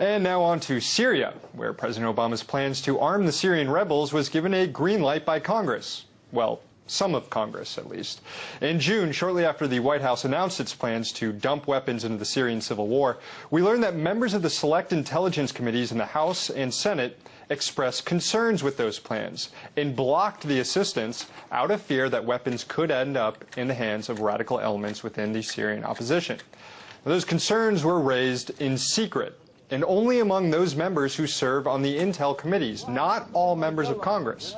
And now on to Syria, where President Obama's plans to arm the Syrian rebels was given a green light by Congress. Well, some of Congress, at least. In June, shortly after the White House announced its plans to dump weapons into the Syrian civil war, we learned that members of the Select Intelligence Committees in the House and Senate expressed concerns with those plans and blocked the assistance out of fear that weapons could end up in the hands of radical elements within the Syrian opposition. Those concerns were raised in secret and only among those members who serve on the intel committees, not all members of Congress.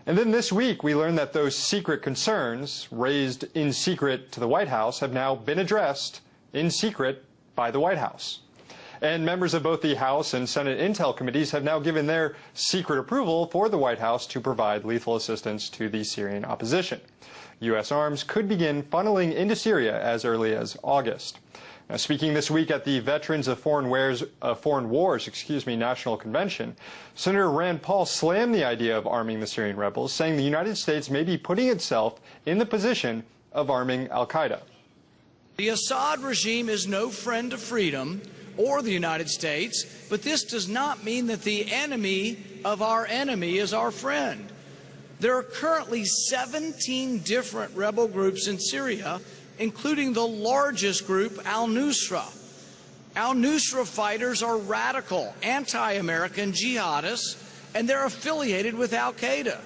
And then this week, we learned that those secret concerns raised in secret to the White House have now been addressed in secret by the White House. And members of both the House and Senate Intel committees have now given their secret approval for the White House to provide lethal assistance to the Syrian opposition. U.S. arms could begin funneling into Syria as early as August. Now, speaking this week at the Veterans of Foreign Wars National Convention, Senator Rand Paul slammed the idea of arming the Syrian rebels, saying the United States may be putting itself in the position of arming al-Qaeda. The Assad regime is no friend of freedom or the United States, but this does not mean that the enemy of our enemy is our friend. There are currently 17 different rebel groups in Syria, including the largest group, al-Nusra. Al-Nusra fighters are radical, anti-American jihadists, and they're affiliated with al-Qaeda.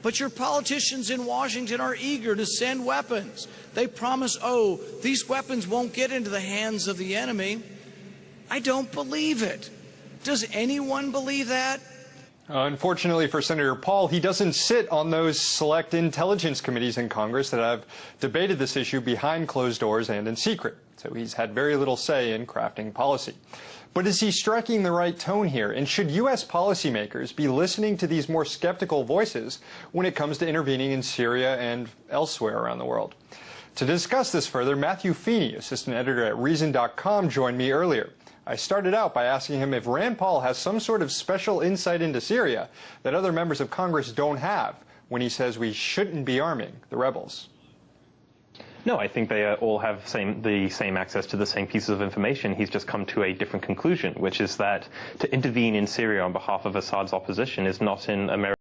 But your politicians in Washington are eager to send weapons. They promise, oh, these weapons won't get into the hands of the enemy. I don't believe it. Does anyone believe that? Unfortunately for Senator Paul, he doesn't sit on those select intelligence committees in Congress that have debated this issue behind closed doors and in secret. So he's had very little say in crafting policy. But is he striking the right tone here? And should U.S. policymakers be listening to these more skeptical voices when it comes to intervening in Syria and elsewhere around the world? To discuss this further, Matthew Feeney, assistant editor at Reason.com, joined me earlier. I started out by asking him if Rand Paul has some sort of special insight into Syria that other members of Congress don't have when he says we shouldn't be arming the rebels. No, I think they all have the same access to the same pieces of information. He's just come to a different conclusion, which is that to intervene in Syria on behalf of Assad's opposition is not in America.